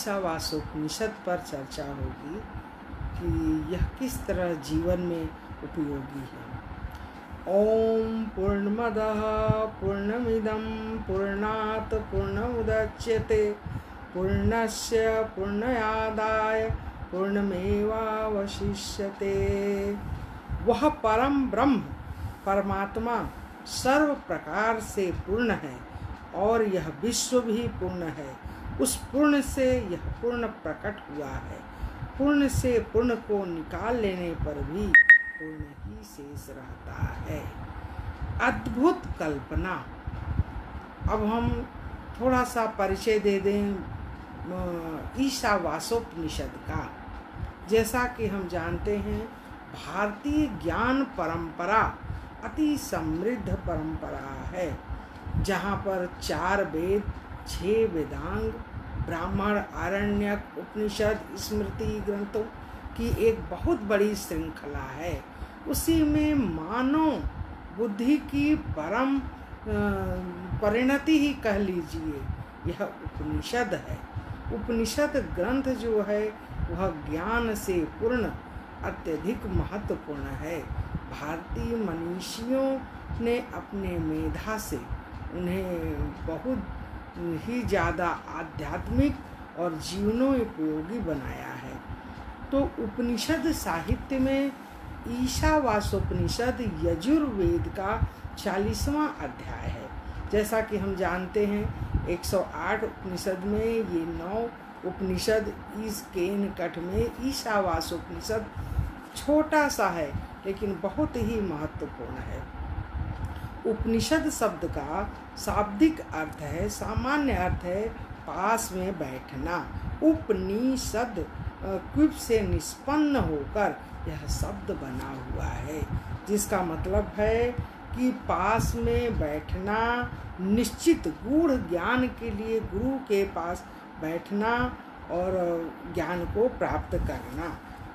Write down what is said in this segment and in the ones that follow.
ईशावास्योपनिषद पर चर्चा होगी कि यह किस तरह जीवन में उपयोगी है। ओम पूर्णमदः पूर्णमिदं पूर्णात् पूर्णमुदच्यते पूर्णस्य पूर्णमादाय पूर्णमेवावशिष्यते। वह परम ब्रह्म परमात्मा सर्व प्रकार से पूर्ण है और यह विश्व भी पूर्ण है। उस पूर्ण से यह पूर्ण प्रकट हुआ है। पूर्ण से पूर्ण को निकाल लेने पर भी पूर्ण ही शेष रहता है। अद्भुत कल्पना। अब हम थोड़ा सा परिचय दे दें ईशावास्योपनिषद का। जैसा कि हम जानते हैं, भारतीय ज्ञान परंपरा अति समृद्ध परंपरा है, जहाँ पर 4 वेद, 6 वेदांग, ब्राह्मण, आरण्यक, उपनिषद, स्मृति ग्रंथों की एक बहुत बड़ी श्रृंखला है। उसी में मानव बुद्धि की परम परिणति ही कह लीजिए, यह उपनिषद है। उपनिषद ग्रंथ जो है वह ज्ञान से पूर्ण अत्यधिक महत्वपूर्ण है। भारतीय मनीषियों ने अपने मेधा से उन्हें बहुत ही ज़्यादा आध्यात्मिक और जीवनोपयोगी बनाया है। तो उपनिषद साहित्य में ईशावास्योपनिषद यजुर्वेद का 40वां अध्याय है। जैसा कि हम जानते हैं, 108 उपनिषद में ये 9 उपनिषद इसके निकट में ईशावास्योपनिषद छोटा सा है, लेकिन बहुत ही महत्वपूर्ण है। उपनिषद शब्द का शाब्दिक अर्थ है, सामान्य अर्थ है पास में बैठना। उपनिषद क्विप से निष्पन्न होकर यह शब्द बना हुआ है, जिसका मतलब है कि पास में बैठना, निश्चित गूढ़ ज्ञान के लिए गुरु के पास बैठना और ज्ञान को प्राप्त करना।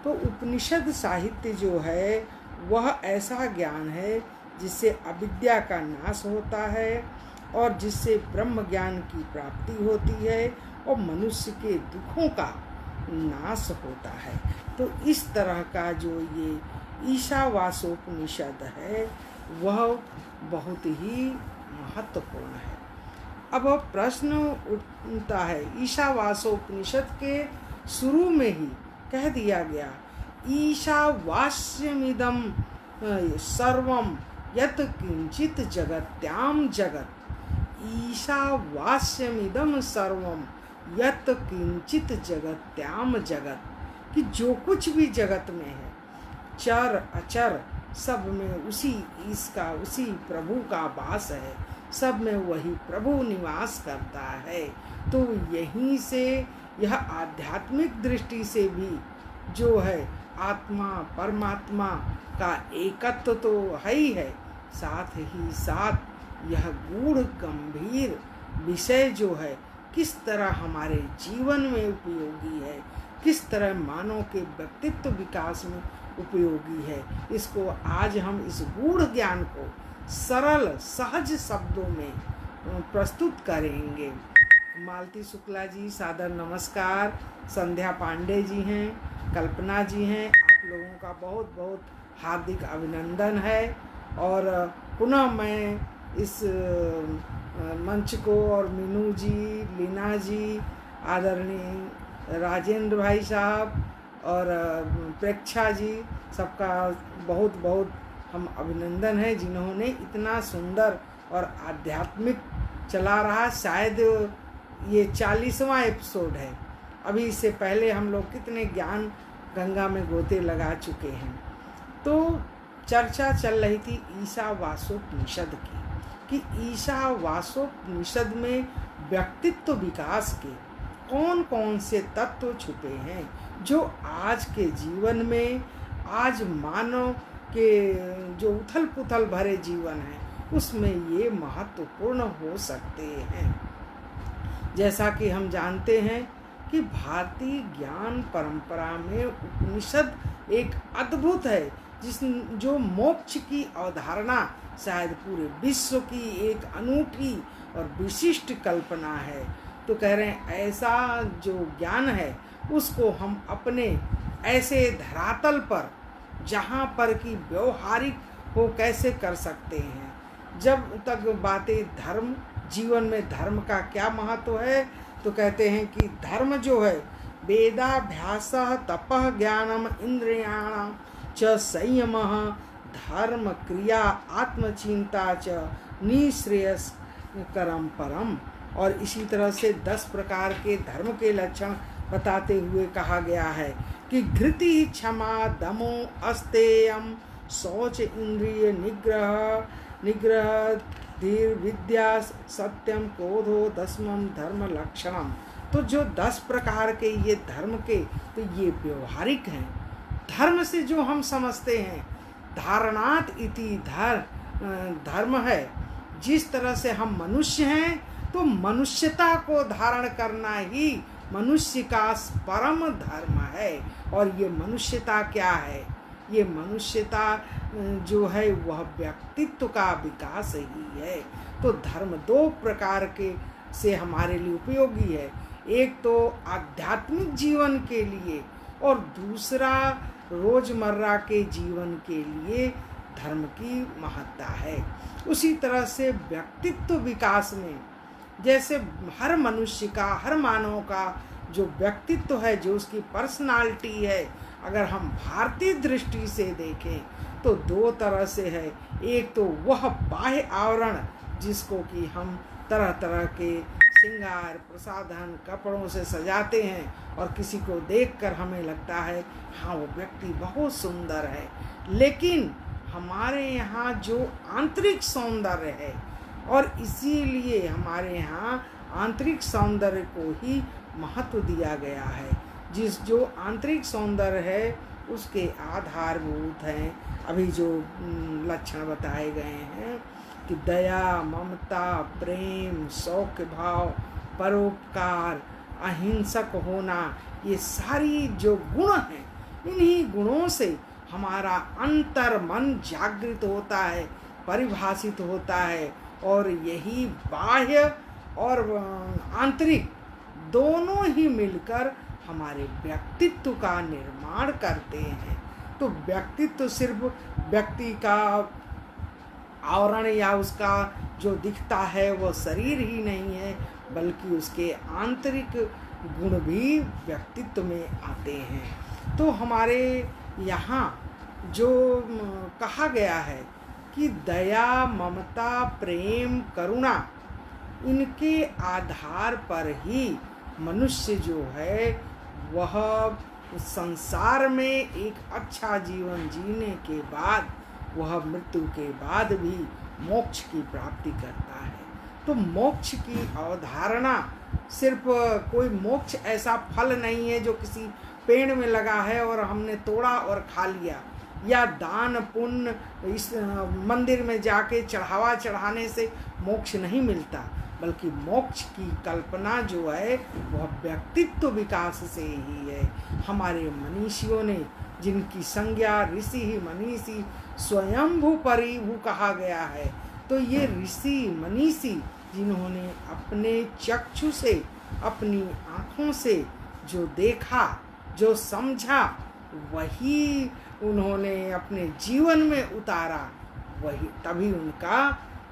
तो उपनिषद साहित्य जो है वह ऐसा ज्ञान है जिससे अविद्या का नाश होता है और जिससे ब्रह्म ज्ञान की प्राप्ति होती है और मनुष्य के दुखों का नाश होता है। तो इस तरह का जो ये ईशावास्योपनिषद है वह बहुत ही महत्वपूर्ण है। अब प्रश्न उठता है, ईशावास्योपनिषद के शुरू में ही कह दिया गया, ईशावास्यमिदं सर्वं यत् किंचित जगत्याम जगत। ईशावास्यमिदं सर्वं यत् किंचित जगत्याम जगत, कि जो कुछ भी जगत में है, चर अचर, सब में उसी प्रभु का वास है, सब में वही प्रभु निवास करता है। तो यहीं से यह आध्यात्मिक दृष्टि से भी जो है आत्मा परमात्मा का एकत्व तो है ही है, साथ ही साथ यह गूढ़ गंभीर विषय जो है किस तरह हमारे जीवन में उपयोगी है, किस तरह मानव के व्यक्तित्व विकास में उपयोगी है, इसको आज हम इस गूढ़ ज्ञान को सरल सहज शब्दों में प्रस्तुत करेंगे। मालती शुक्ला जी सादर नमस्कार, संध्या पांडे जी हैं, कल्पना जी हैं, आप लोगों का बहुत बहुत हार्दिक अभिनंदन है। और पुनः मैं इस मंच को और मीनू जी, लीना जी, आदरणीय राजेंद्र भाई साहब और प्रेक्षा जी, सबका बहुत बहुत हम अभिनंदन है, जिन्होंने इतना सुंदर और आध्यात्मिक चला रहा। शायद ये 40वां एपिसोड है। अभी इससे पहले हम लोग कितने ज्ञान गंगा में गोते लगा चुके हैं। तो चर्चा चल रही थी ईशावास्योपनिषद की, कि ईशावास्योपनिषद में व्यक्तित्व विकास के कौन कौन से तत्व छुपे हैं, जो आज के जीवन में, आज मानव के जो उथल पुथल भरे जीवन है उसमें ये महत्वपूर्ण हो सकते हैं। जैसा कि हम जानते हैं कि भारतीय ज्ञान परंपरा में उपनिषद एक अद्भुत है, जो मोक्ष की अवधारणा शायद पूरे विश्व की एक अनूठी और विशिष्ट कल्पना है। तो कह रहे हैं ऐसा जो ज्ञान है उसको हम अपने ऐसे धरातल पर जहाँ पर कि व्यवहारिक हो कैसे कर सकते हैं। जब तक बातें धर्म, जीवन में धर्म का क्या महत्व है, तो कहते हैं कि धर्म जो है वेदाभ्यास तपः ज्ञानम इंद्रियाणाम च संयमः धर्म क्रिया आत्मचिंता च निःश्रेयस्करम परम। और इसी तरह से 10 प्रकार के धर्म के लक्षण बताते हुए कहा गया है कि धृति, क्षमा, दमो, अस्तेयम, शौच, इंद्रिय निग्रह, धीर, विद्या, सत्यम, क्रोधो, दशमम धर्म लक्षणम। तो जो 10 प्रकार के ये धर्म के, तो ये व्यवहारिक हैं। धर्म से जो हम समझते हैं, धारणात इति धर्म है। जिस तरह से हम मनुष्य हैं तो मनुष्यता को धारण करना ही मनुष्य का परम धर्म है। और ये मनुष्यता क्या है? ये मनुष्यता जो है वह व्यक्तित्व का विकास ही है। तो धर्म 2 प्रकार के से हमारे लिए उपयोगी है। एक तो आध्यात्मिक जीवन के लिए और दूसरा रोजमर्रा के जीवन के लिए धर्म की महत्ता है। उसी तरह से व्यक्तित्व विकास में, जैसे हर मनुष्य का, हर मानव का जो व्यक्तित्व है, जो उसकी पर्सनालिटी है, अगर हम भारतीय दृष्टि से देखें तो 2 तरह से है। एक तो वह बाह्य आवरण जिसको कि हम तरह तरह के श्रृंगार, प्रसाधन, कपड़ों से सजाते हैं और किसी को देखकर हमें लगता है हाँ वो व्यक्ति बहुत सुंदर है। लेकिन हमारे यहाँ जो आंतरिक सौंदर्य है, और इसीलिए हमारे यहाँ आंतरिक सौंदर्य को ही महत्व दिया गया है। जो आंतरिक सौंदर्य है उसके आधारभूत हैं अभी जो लक्षण बताए गए हैं कि दया, ममता, प्रेम, सौख्य भाव, परोपकार, अहिंसक होना, ये सारी जो गुण हैं, इन्हीं गुणों से हमारा अंतर मन जागृत होता है, परिभाषित होता है। और यही बाह्य और आंतरिक दोनों ही मिलकर हमारे व्यक्तित्व का निर्माण करते हैं। तो व्यक्तित्व सिर्फ व्यक्ति का आवरण या उसका जो दिखता है वो शरीर ही नहीं है, बल्कि उसके आंतरिक गुण भी व्यक्तित्व में आते हैं। तो हमारे यहाँ जो कहा गया है कि दया, ममता, प्रेम, करुणा, इनके आधार पर ही मनुष्य जो है वह संसार में एक अच्छा जीवन जीने के बाद वह मृत्यु के बाद भी मोक्ष की प्राप्ति करता है। तो मोक्ष की अवधारणा सिर्फ कोई मोक्ष ऐसा फल नहीं है जो किसी पेड़ में लगा है और हमने तोड़ा और खा लिया, या दान पुण्य इस मंदिर में जाके चढ़ावा चढ़ाने से मोक्ष नहीं मिलता, बल्कि मोक्ष की कल्पना जो है वह व्यक्तित्व विकास से ही है। हमारे मनीषियों ने, जिनकी संज्ञा ऋषि ही मनीषी स्वयंभू परिभू कहा गया है, तो ये ऋषि मनीषी जिन्होंने अपने चक्षु से, अपनी आँखों से जो देखा, जो समझा, वही उन्होंने अपने जीवन में उतारा, वही तभी उनका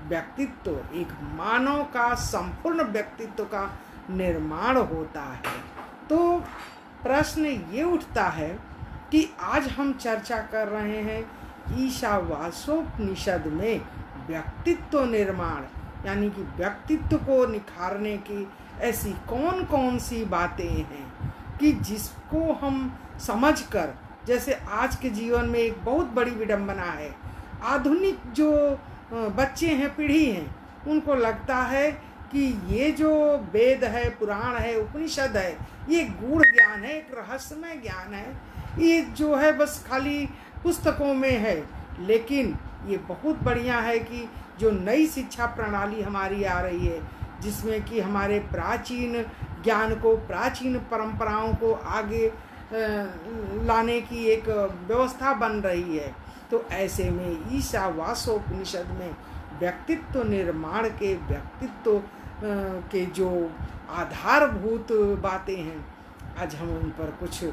व्यक्तित्व, एक मानव का संपूर्ण व्यक्तित्व का निर्माण होता है। तो प्रश्न ये उठता है कि आज हम चर्चा कर रहे हैं ईशावास्योपनिषद में व्यक्तित्व निर्माण, यानी कि व्यक्तित्व को निखारने की ऐसी कौन कौन सी बातें हैं कि जिसको हम समझकर, जैसे आज के जीवन में एक बहुत बड़ी विडंबना है, आधुनिक जो बच्चे हैं, पीढ़ी हैं, उनको लगता है कि ये जो वेद है, पुराण है, उपनिषद है, ये गूढ़ ज्ञान है, एक रहस्यमय ज्ञान है, ये जो है बस खाली पुस्तकों में है। लेकिन ये बहुत बढ़िया है कि जो नई शिक्षा प्रणाली हमारी आ रही है, जिसमें कि हमारे प्राचीन ज्ञान को, प्राचीन परंपराओं को आगे लाने की एक व्यवस्था बन रही है, तो ऐसे में ईशावास्योपनिषद में व्यक्तित्व निर्माण के, व्यक्तित्व के जो आधारभूत बातें हैं। आज हम उन पर कुछ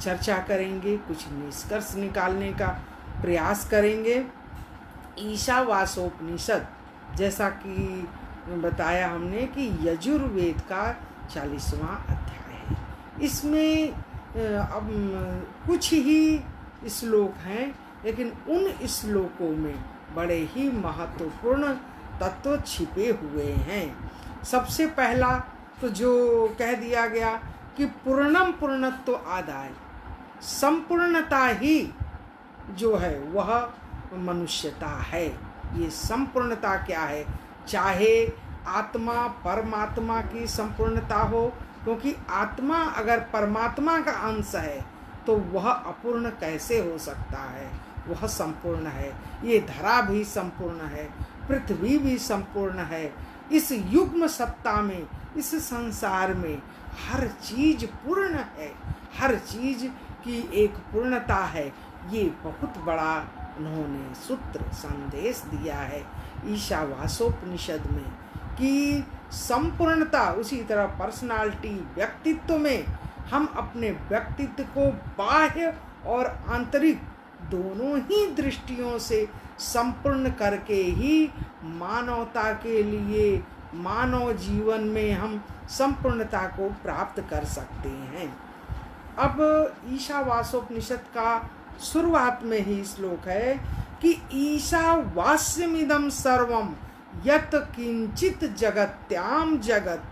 चर्चा करेंगे, कुछ निष्कर्ष निकालने का प्रयास करेंगे। ईशावासोपनिषद, जैसा कि बताया हमने कि यजुर्वेद का 40वां अध्याय है। इसमें अब कुछ ही श्लोक हैं, लेकिन उन श्लोकों में बड़े ही महत्वपूर्ण तत्व छिपे हुए हैं। सबसे पहला तो जो कह दिया गया कि पूर्णम पूर्णत्व आदाय, संपूर्णता ही जो है वह मनुष्यता है। ये संपूर्णता क्या है? चाहे आत्मा परमात्मा की संपूर्णता हो, क्योंकि आत्मा अगर परमात्मा का अंश है तो वह अपूर्ण कैसे हो सकता है? वह संपूर्ण है। ये धरा भी संपूर्ण है, पृथ्वी भी संपूर्ण है। इस युग्म सत्ता में, इस संसार में हर चीज पूर्ण है, हर चीज की एक पूर्णता है। ये बहुत बड़ा उन्होंने सूत्र संदेश दिया है ईशावासोपनिषद में कि संपूर्णता। उसी तरह पर्सनालिटी, व्यक्तित्व में हम अपने व्यक्तित्व को बाह्य और आंतरिक दोनों ही दृष्टियों से संपूर्ण करके ही मानवता के लिए, मानव जीवन में हम संपूर्णता को प्राप्त कर सकते हैं। अब ईशावासोपनिषद का शुरुआत में ही श्लोक है कि ईशावास्यमिदं सर्वम यत किंचित जगत्याम जगत।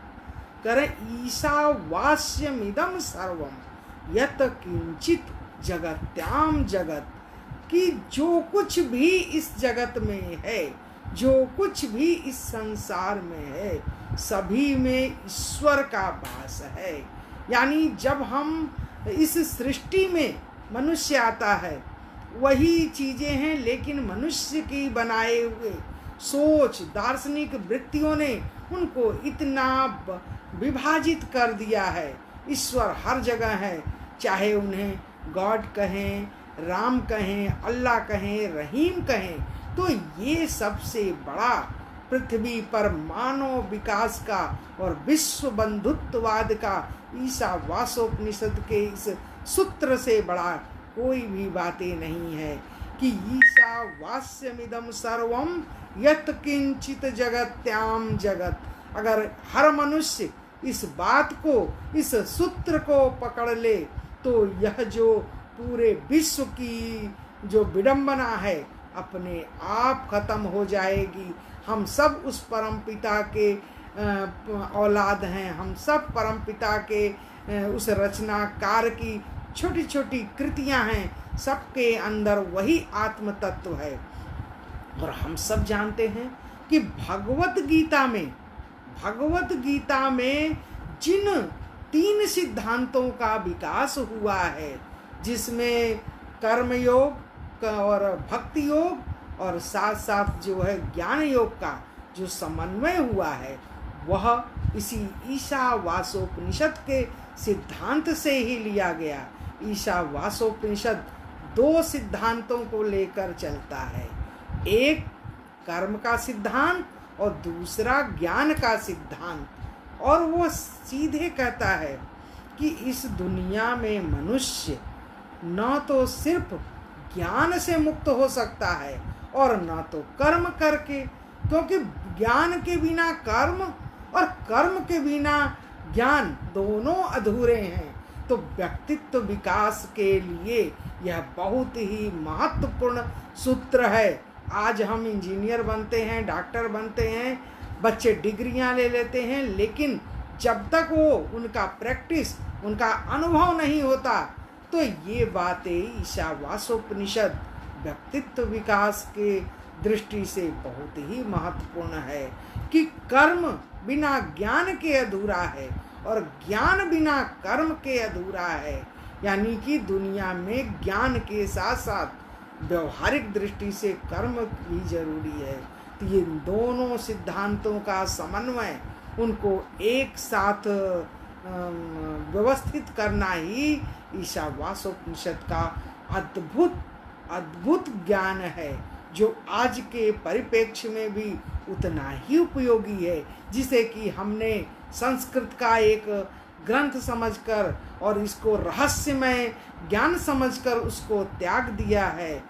करें, ईशावास्यमिदं सर्वम यत किंचित जगत्याम जगत, कि जो कुछ भी इस जगत में है, जो कुछ भी इस संसार में है, सभी में ईश्वर का वास है। यानी जब हम इस सृष्टि में मनुष्य आता है, वही चीजें हैं, लेकिन मनुष्य की बनाए हुए सोच, दार्शनिक वृत्तियों ने उनको इतना विभाजित कर दिया है। ईश्वर हर जगह है, चाहे उन्हें गॉड कहें, राम कहें, अल्लाह कहें, रहीम कहें, तो ये सबसे बड़ा पृथ्वी पर मानव विकास का और विश्व बंधुत्ववाद का ईशावासोपनिषद के इस सूत्र से बड़ा कोई भी बातें नहीं है कि ईशावास्यमिदं सर्वम यत किंचित जगत्याम जगत। अगर हर मनुष्य इस बात को, इस सूत्र को पकड़ ले, तो यह जो पूरे विश्व की जो विडंबना है अपने आप खत्म हो जाएगी। हम सब उस परम पिता के औलाद हैं, हम सब परम पिता के उस रचनाकार की छोटी छोटी कृतियां हैं, सबके अंदर वही आत्म तत्व है। और हम सब जानते हैं कि भगवत गीता में जिन 3 सिद्धांतों का विकास हुआ है, जिसमें कर्म योग और भक्ति योग और साथ साथ जो है ज्ञान योग का जो समन्वय हुआ है, वह इसी ईशावासोपनिषद के सिद्धांत से ही लिया गया। ईशावासोपनिषद 2 सिद्धांतों को लेकर चलता है, एक कर्म का सिद्धांत और दूसरा ज्ञान का सिद्धांत। और वो सीधे कहता है कि इस दुनिया में मनुष्य न तो सिर्फ ज्ञान से मुक्त हो सकता है और न तो कर्म करके, क्योंकि ज्ञान के बिना कर्म और कर्म के बिना ज्ञान दोनों अधूरे हैं। तो व्यक्तित्व विकास के लिए यह बहुत ही महत्वपूर्ण सूत्र है। आज हम इंजीनियर बनते हैं, डॉक्टर बनते हैं, बच्चे डिग्रियां ले लेते हैं, लेकिन जब तक वो उनका प्रैक्टिस, उनका अनुभव नहीं होता, तो ये बातें ईशावासोपनिषद व्यक्तित्व विकास के दृष्टि से बहुत ही महत्वपूर्ण है कि कर्म बिना ज्ञान के अधूरा है और ज्ञान बिना कर्म के अधूरा है। यानी कि दुनिया में ज्ञान के साथ साथ व्यवहारिक दृष्टि से कर्म भी जरूरी है। तो ये दोनों सिद्धांतों का समन्वय, उनको एक साथ व्यवस्थित करना ही ईशावासोपनिषद का अद्भुत ज्ञान है। जो आज के परिप्रेक्ष्य में भी उतना ही उपयोगी है, जिसे कि हमने संस्कृत का एक ग्रंथ समझकर और इसको रहस्यमय ज्ञान समझकर उसको त्याग दिया है।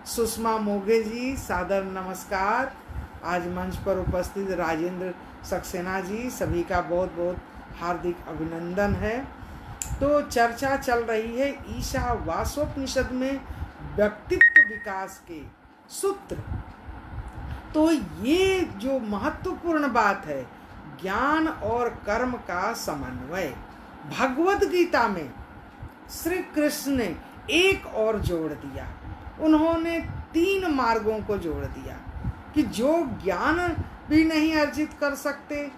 सुषमा मोघे जी सादर नमस्कार। आज मंच पर उपस्थित राजेंद्र सक्सेना जी, सभी का बहुत बहुत हार्दिक अभिनंदन है। तो चर्चा चल रही है ईशावास्योपनिषद में व्यक्तित्व विकास के सूत्र। तो ये जो महत्वपूर्ण बात है, ज्ञान और कर्म का समन्वय, भगवद गीता में श्री कृष्ण ने एक और जोड़ दिया। उन्होंने 3 मार्गों को जोड़ दिया कि जो ज्ञान भी नहीं अर्जित कर सकते,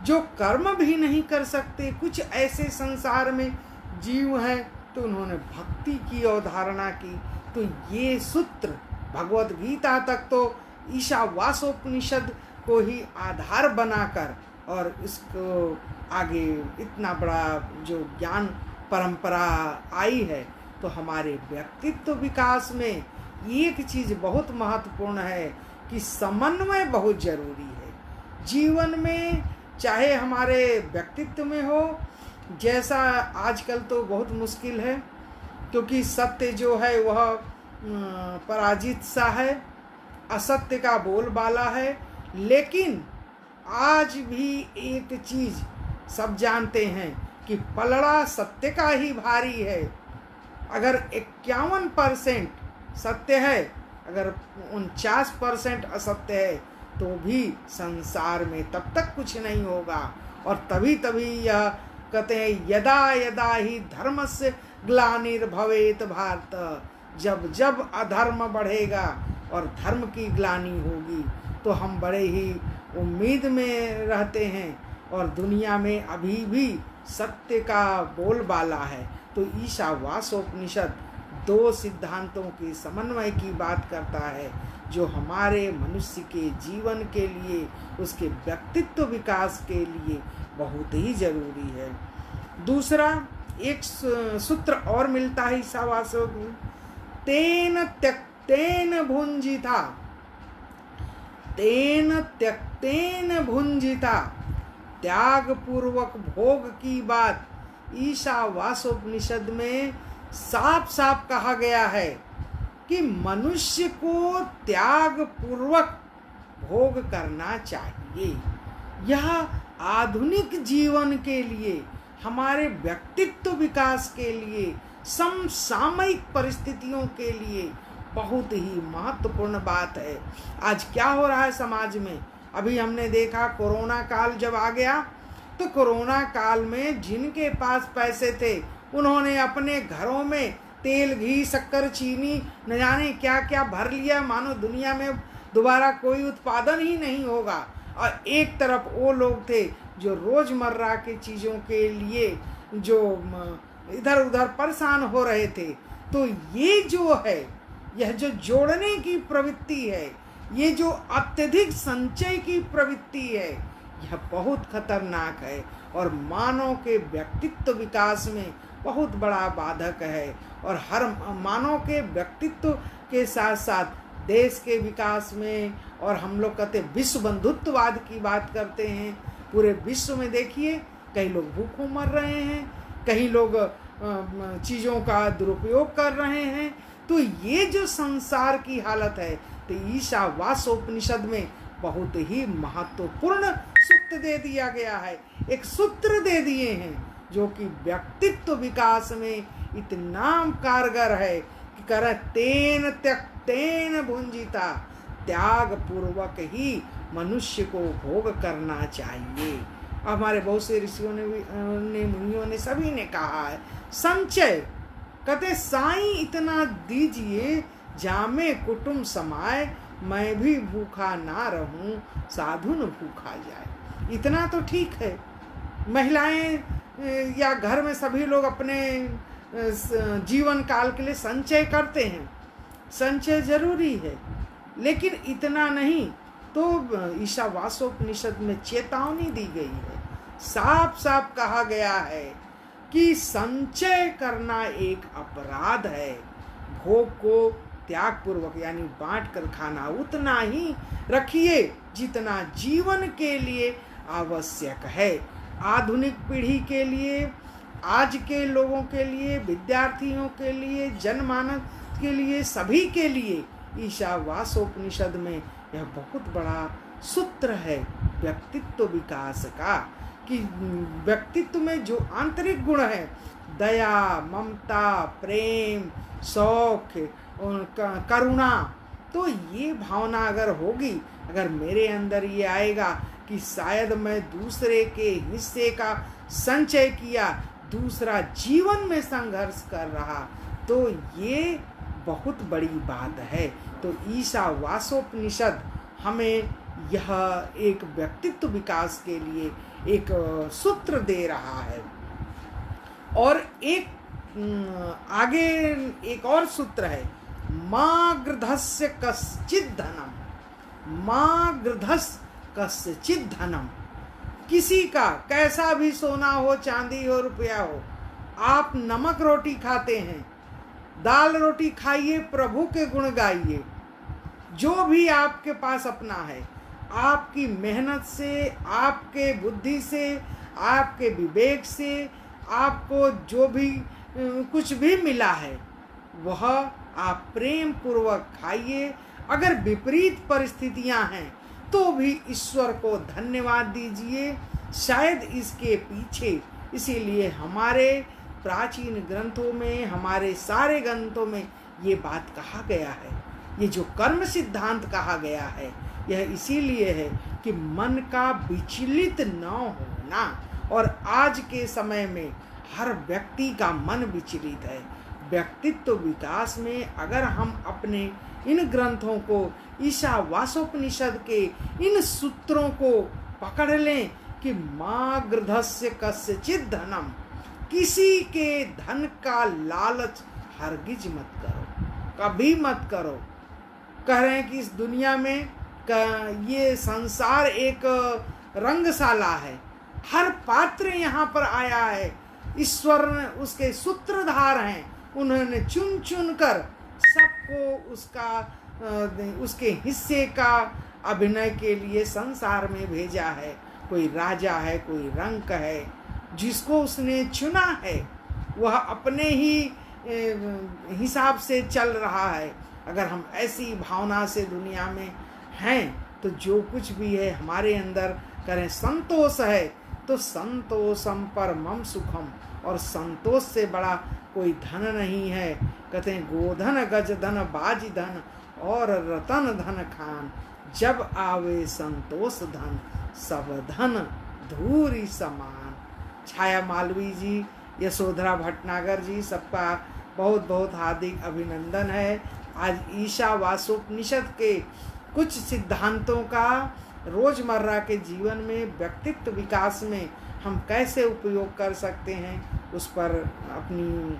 जो कर्म भी नहीं कर सकते, कुछ ऐसे संसार में जीव हैं, तो उन्होंने भक्ति की अवधारणा की। तो ये सूत्र भगवद गीता तक तो ईशावास्योपनिषद को ही आधार बनाकर और इसको आगे इतना बड़ा जो ज्ञान परंपरा आई है, तो हमारे व्यक्तित्व विकास में एक चीज़ बहुत महत्वपूर्ण है कि समन्वय बहुत जरूरी है। जीवन में चाहे हमारे व्यक्तित्व में हो, जैसा आजकल तो बहुत मुश्किल है, क्योंकि सत्य जो है वह पराजित सा है, असत्य का बोलबाला है। लेकिन आज भी एक चीज़ सब जानते हैं कि पलड़ा सत्य का ही भारी है। अगर 51% सत्य है, अगर 49% असत्य है, तो भी संसार में तब तक कुछ नहीं होगा। और तभी यह कहते हैं यदा यदा ही धर्मस्य ग्लानिर्भवेत भारत, जब जब अधर्म बढ़ेगा और धर्म की ग्लानि होगी, तो हम बड़े ही उम्मीद में रहते हैं। और दुनिया में अभी भी सत्य का बोलबाला है। तो ईशावास्योपनिषद 2 सिद्धांतों के समन्वय की बात करता है, जो हमारे मनुष्य के जीवन के लिए, उसके व्यक्तित्व विकास के लिए बहुत ही जरूरी है। दूसरा एक सूत्र और मिलता है ईशावास्योपनिषद, तेन त्यक्तेन भुंजिता, तेन त्यक्तेन भुंजिता, त्याग पूर्वक भोग की बात ईशावास्योपनिषद में साफ साफ कहा गया है कि मनुष्य को त्याग पूर्वक भोग करना चाहिए। यह आधुनिक जीवन के लिए, हमारे व्यक्तित्व विकास के लिए, समसामयिक परिस्थितियों के लिए बहुत ही महत्वपूर्ण बात है। आज क्या हो रहा है समाज में, अभी हमने देखा कोरोना काल जब आ गया, तो कोरोना काल में जिनके पास पैसे थे, उन्होंने अपने घरों में तेल, घी, शक्कर, चीनी, न जाने क्या क्या भर लिया, मानो दुनिया में दोबारा कोई उत्पादन ही नहीं होगा। और एक तरफ वो लोग थे जो रोज़मर्रा की चीज़ों के लिए जो इधर उधर परेशान हो रहे थे। तो ये जो है, यह जो जोड़ने की प्रवृत्ति है, ये जो अत्यधिक संचय की प्रवृत्ति है, यह बहुत खतरनाक है और मानव के व्यक्तित्व विकास में बहुत बड़ा बाधक है। और हर मानव के व्यक्तित्व के साथ साथ देश के विकास में, और हम लोग कहते विश्व बंधुत्ववाद की बात करते हैं, पूरे विश्व में देखिए कई लोग भूखों मर रहे हैं, कई लोग चीज़ों का दुरुपयोग कर रहे हैं। तो ये जो संसार की हालत है, तो ईशावास्योपनिषद में बहुत ही महत्वपूर्ण सूत्र दे दिया गया है। एक सूत्र दे दिए हैं जो कि व्यक्तित्व विकास में इतना कारगर है कि कर तेन त्यक्तेन भुंजिता, त्याग पूर्वक ही मनुष्य को भोग करना चाहिए। हमारे बहुत से ऋषियों ने मुनियों ने सभी ने कहा है संचय, कहते साईं इतना दीजिए जामे कुटुंब समाए, मैं भी भूखा ना रहूं साधु न भूखा जाए। इतना तो ठीक है, महिलाएं या घर में सभी लोग अपने जीवन काल के लिए संचय करते हैं, संचय जरूरी है, लेकिन इतना नहीं। तो ईशावास्योपनिषद में चेतावनी दी गई है, साफ साफ कहा गया है कि संचय करना एक अपराध है, भोग को त्याग पूर्वक यानी बांट कर खाना उतना ही रखिए जितना जीवन के लिए आवश्यक है। आधुनिक पीढ़ी के लिए, आज के लोगों के लिए, विद्यार्थियों के लिए, जनमानस के लिए, सभी के लिए ईशावास्योपनिषद में यह बहुत बड़ा सूत्र है व्यक्तित्व विकास का, कि व्यक्तित्व में जो आंतरिक गुण है, दया, ममता, प्रेम, शौक, करुणा, तो ये भावना अगर होगी, अगर मेरे अंदर ये आएगा कि शायद मैं दूसरे के हिस्से का संचय किया, दूसरा जीवन में संघर्ष कर रहा, तो ये बहुत बड़ी बात है। तो ईशावास्योपनिषद हमें यह एक व्यक्तित्व विकास के लिए एक सूत्र दे रहा है। और एक आगे एक और सूत्र है, माँ गृधस्य कश्चित् धनम, माँ गृधस् कश्चित् धनम। किसी का कैसा भी सोना हो, चांदी हो, रुपया हो, आप नमक रोटी खाते हैं, दाल रोटी खाइए, प्रभु के गुण गाइए। जो भी आपके पास अपना है, आपकी मेहनत से, आपके बुद्धि से, आपके विवेक से, आपको जो भी कुछ भी मिला है वह आप प्रेम पूर्वक खाइए। अगर विपरीत परिस्थितियां हैं तो भी ईश्वर को धन्यवाद दीजिए। शायद इसके पीछे, इसीलिए हमारे प्राचीन ग्रंथों में, हमारे सारे ग्रंथों में ये बात कहा गया है। ये जो कर्म सिद्धांत कहा गया है, यह इसीलिए है कि मन का विचलित न होना। और आज के समय में हर व्यक्ति का मन विचलित है। व्यक्तित्व विकास में अगर हम अपने इन ग्रंथों को, ईशावास्योपनिषद के इन सूत्रों को पकड़ लें कि माँ गृधस्य कश्चित् धनम, किसी के धन का लालच हरगिज मत करो, कभी मत करो। कह रहे हैं कि इस दुनिया में ये संसार एक रंगशाला है, हर पात्र यहाँ पर आया है, ईश्वर ने उसके सूत्रधार हैं, उन्होंने चुन चुन कर सबको उसके हिस्से का अभिनय के लिए संसार में भेजा है। कोई राजा है, कोई रंक है, जिसको उसने चुना है वह अपने ही हिसाब से चल रहा है। अगर हम ऐसी भावना से दुनिया में हैं तो जो कुछ भी है हमारे अंदर करें संतोष है, तो संतोषम परमम सुखम, और संतोष से बड़ा कोई धन नहीं है। कहते हैं गोधन गज धन बाज धन और रतन धन खान, जब आवे संतोष धन सब धन धूरी समान। छाया मालवी जी, यशोधरा भटनागर जी, सबका बहुत बहुत हार्दिक अभिनंदन है। आज ईशावास्योपनिषद के कुछ सिद्धांतों का रोजमर्रा के जीवन में, व्यक्तित्व विकास में हम कैसे उपयोग कर सकते हैं, उस पर अपनी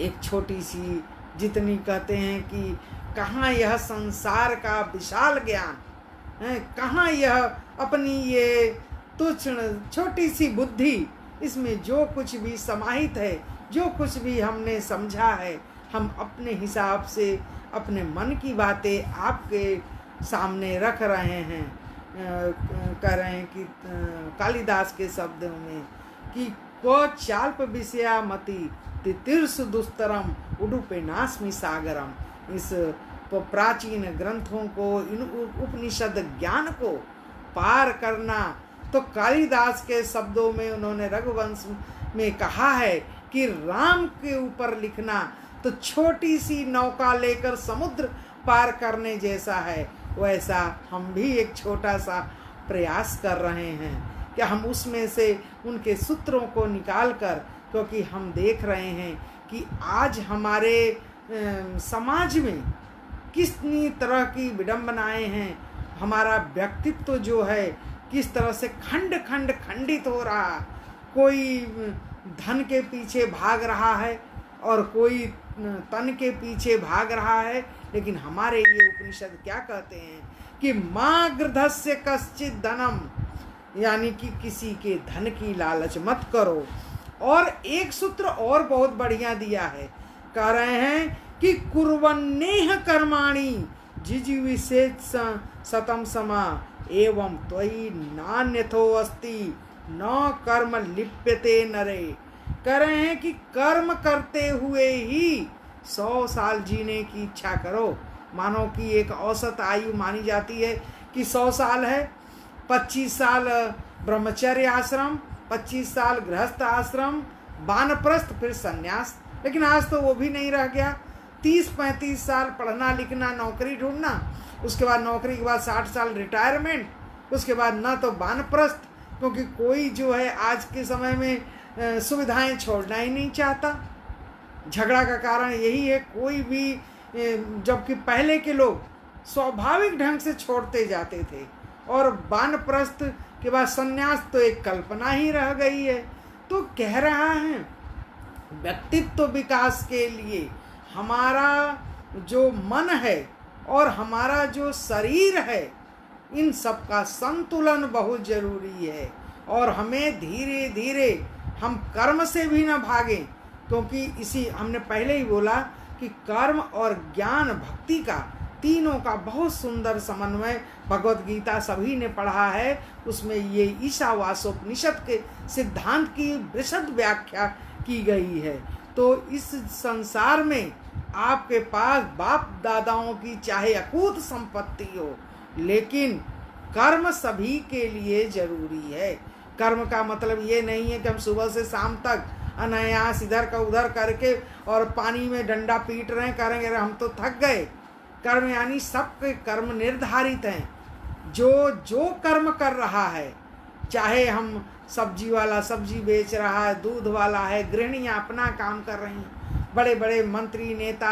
एक छोटी सी, जितनी कहते हैं कि कहाँ यह संसार का विशाल ज्ञान है, कहाँ यह अपनी ये तुच्छ छोटी सी बुद्धि, इसमें जो कुछ भी समाहित है, जो कुछ भी हमने समझा है, हम अपने हिसाब से अपने मन की बातें आपके सामने रख रहे हैं। कह रहे हैं कि कालिदास के शब्दों में कि को चाल्प विषया मति तितीर्ष दुस्तरम उडुपेनास्मि सागरम। इस प्राचीन ग्रंथों को, इन उपनिषद ज्ञान को पार करना, तो कालिदास के शब्दों में उन्होंने रघुवंश में कहा है कि राम के ऊपर लिखना तो छोटी सी नौका लेकर समुद्र पार करने जैसा है। वैसा हम भी एक छोटा सा प्रयास कर रहे हैं कि हम उसमें से उनके सूत्रों को निकाल कर, क्योंकि हम देख रहे हैं कि आज हमारे समाज में कितनी तरह की विडंबनाएं हैं, हमारा व्यक्तित्व जो है किस तरह से खंड खंड खंडित हो रहा। कोई धन के पीछे भाग रहा है और कोई तन के पीछे भाग रहा है, लेकिन हमारे ये उपनिषद क्या कहते हैं कि माँ गृधस्य कश्चित् धनम, यानी कि किसी के धन की लालच मत करो। और एक सूत्र और बहुत बढ़िया दिया है, कह रहे हैं कि कुर्वन्नेह कर्माणि जिजीविषेत् शतं समा एवं त्वयि नान्यथो अस्ति न कर्म लिप्यते नरे। कह रहे हैं कि कर्म करते हुए ही 100 साल जीने की इच्छा करो। मानो कि एक औसत आयु मानी जाती है कि 100 साल है। 25 साल ब्रह्मचर्य आश्रम, 25 साल गृहस्थ आश्रम, वानप्रस्थ, फिर संन्यास। लेकिन आज तो वो भी नहीं रह गया। 30-35 साल पढ़ना लिखना, नौकरी ढूंढना, उसके बाद नौकरी के बाद 60 साल रिटायरमेंट, उसके बाद ना तो वानप्रस्थ, क्योंकि कोई जो है आज के समय में सुविधाएं छोड़ना ही नहीं चाहता। झगड़ा का कारण यही है। कोई भी, जबकि पहले के लोग स्वाभाविक ढंग से छोड़ते जाते थे, और वानप्रस्थ के बाद संन्यास तो एक कल्पना ही रह गई है। तो कह रहा है व्यक्तित्व विकास के लिए हमारा जो मन है और हमारा जो शरीर है, इन सब का संतुलन बहुत जरूरी है। और हमें धीरे धीरे हम कर्म से भी न भागें, क्योंकि इसी हमने पहले ही बोला कि कर्म और ज्ञान भक्ति का, तीनों का बहुत सुंदर समन्वय भगवत गीता सभी ने पढ़ा है। उसमें ये ईशावास्योपनिषद के सिद्धांत की विशद व्याख्या की गई है। तो इस संसार में आपके पास बाप दादाओं की चाहे अकूत संपत्ति हो, लेकिन कर्म सभी के लिए जरूरी है। कर्म का मतलब ये नहीं है कि हम सुबह से शाम तक अनायास इधर का उधर करके और पानी में डंडा पीट रहे हैं, करेंगे अरे हम तो थक गए। कर्म यानी सबके कर्म निर्धारित हैं। जो जो कर्म कर रहा है, चाहे हम सब्जी वाला सब्जी बेच रहा है, दूध वाला है, गृहिणियाँ अपना काम कर रही हैं, बड़े बड़े मंत्री नेता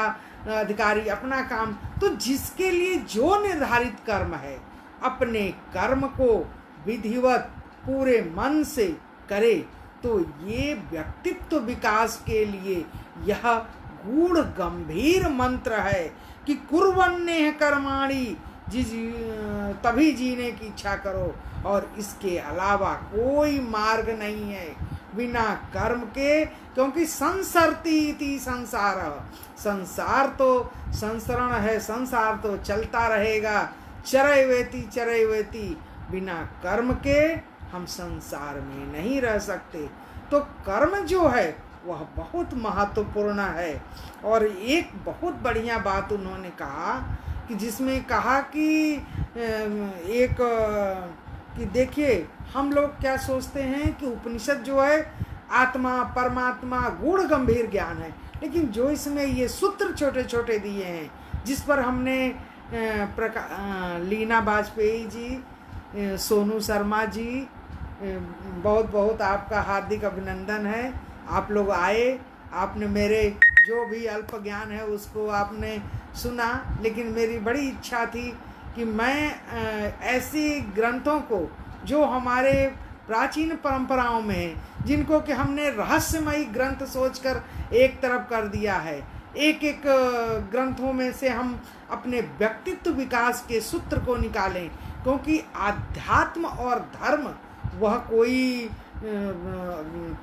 अधिकारी अपना काम, तो जिसके लिए जो निर्धारित कर्म है, अपने कर्म को विधिवत पूरे मन से करे। तो ये व्यक्तित्व विकास के लिए यह गूढ़ गंभीर मंत्र है कि कुर्वन्नेह कर्माणि, तभी जीने की इच्छा करो। और इसके अलावा कोई मार्ग नहीं है बिना कर्म के, क्योंकि संसरति इति संसार, संसार तो संसरण है, संसार तो चलता रहेगा। चरैवेति, बिना कर्म के हम संसार में नहीं रह सकते। तो कर्म जो है वह बहुत महत्वपूर्ण है। और एक बहुत बढ़िया बात उन्होंने कहा कि जिसमें कहा कि कि देखिए हम लोग क्या सोचते हैं कि उपनिषद जो है आत्मा परमात्मा गूढ़ गंभीर ज्ञान है, लेकिन जो इसमें ये सूत्र छोटे छोटे दिए हैं, जिस पर हमने लीना वाजपेयी जी, सोनू शर्मा जी, बहुत बहुत आपका हार्दिक अभिनंदन है। आप लोग आए, आपने मेरे जो भी अल्प ज्ञान है उसको आपने सुना, लेकिन मेरी बड़ी इच्छा थी कि मैं ऐसी ग्रंथों को जो हमारे प्राचीन परंपराओं में हैं, जिनको कि हमने रहस्यमयी ग्रंथ सोचकर एक तरफ कर दिया है, एक एक ग्रंथों में से हम अपने व्यक्तित्व विकास के सूत्र को निकालें। क्योंकि आध्यात्म और धर्म वह कोई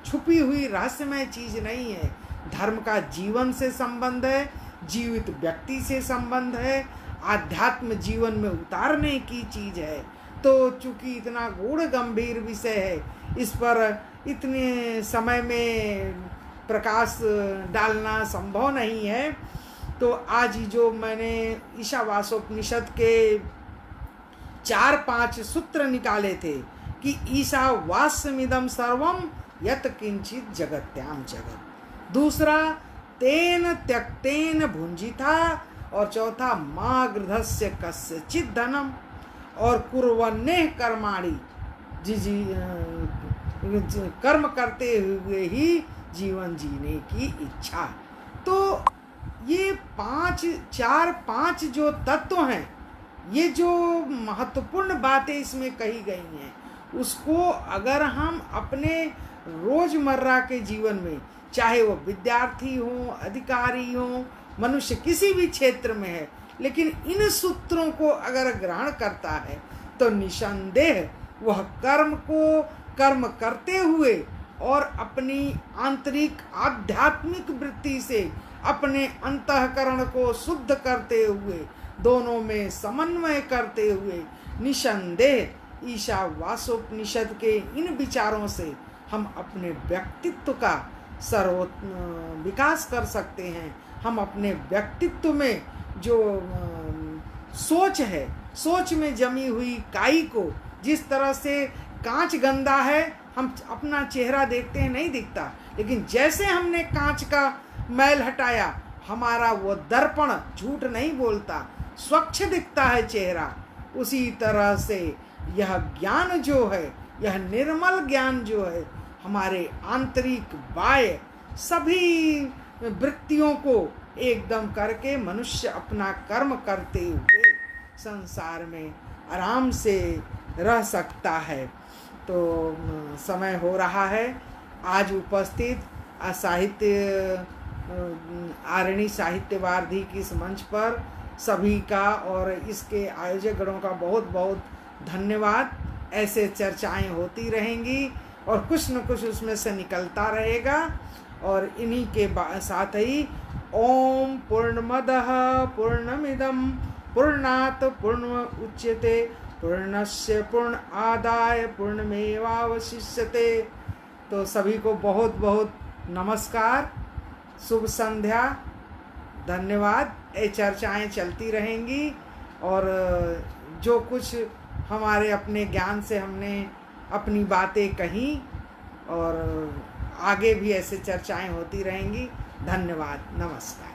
छुपी हुई रहस्यमय चीज़ नहीं है। धर्म का जीवन से संबंध है, जीवित व्यक्ति से संबंध है, आध्यात्म जीवन में उतारने की चीज़ है। तो चूँकि इतना गूढ़ गंभीर विषय है, इस पर इतने समय में प्रकाश डालना संभव नहीं है। तो आज जो मैंने ईशावास्योपनिषद के 4-5 सूत्र निकाले थे कि ईशावास्यमिदं सर्वं यत् किंचित जगत्याम जगत, दूसरा तेन त्यक्तेन भुंजिता, और चौथा माँ गृधस्य कस्यचित् धनम, और कुर्वन्नेह कर्माणि, कर्म करते हुए ही जीवन जीने की इच्छा। तो ये 4-5 जो तत्व हैं, ये जो महत्वपूर्ण बातें इसमें कही गई हैं, उसको अगर हम अपने रोजमर्रा के जीवन में, चाहे वो विद्यार्थी हो, अधिकारी हो, मनुष्य किसी भी क्षेत्र में है, लेकिन इन सूत्रों को अगर ग्रहण करता है तो निसंदेह वह कर्म को कर्म करते हुए और अपनी आंतरिक आध्यात्मिक वृत्ति से अपने अंतःकरण को शुद्ध करते हुए, दोनों में समन्वय करते हुए, निसंदेह ईशावास्योपनिषद के इन विचारों से हम अपने व्यक्तित्व का विकास कर सकते हैं। हम अपने व्यक्तित्व में जो सोच है, सोच में जमी हुई काई को, जिस तरह से कांच गंदा है, हम अपना चेहरा देखते हैं नहीं दिखता, लेकिन जैसे हमने कांच का मैल हटाया, हमारा वो दर्पण झूठ नहीं बोलता, स्वच्छ दिखता है चेहरा। उसी तरह से यह ज्ञान जो है, यह निर्मल ज्ञान जो है, हमारे आंतरिक बाह्य सभी वृत्तियों को एकदम करके मनुष्य अपना कर्म करते हुए संसार में आराम से रह सकता है। तो समय हो रहा है। आज उपस्थित साहित्य आरणी साहित्य वारधि की इस मंच पर सभी का और इसके आयोजक गणों का बहुत बहुत धन्यवाद। ऐसे चर्चाएं होती रहेंगी और कुछ न कुछ उसमें से निकलता रहेगा। और इन्हीं के साथ ही ओम पूर्णमदः पूर्णमिदं पूर्णात् पूर्णमुदच्यते पूर्णस्य पूर्णमादाय पूर्णमेवावशिष्यते। तो सभी को बहुत बहुत नमस्कार, शुभ संध्या, धन्यवाद। ये चर्चाएं चलती रहेंगी और जो कुछ हमारे अपने ज्ञान से हमने अपनी बातें कही और आगे भी ऐसे चर्चाएं होती रहेंगी। धन्यवाद, नमस्कार।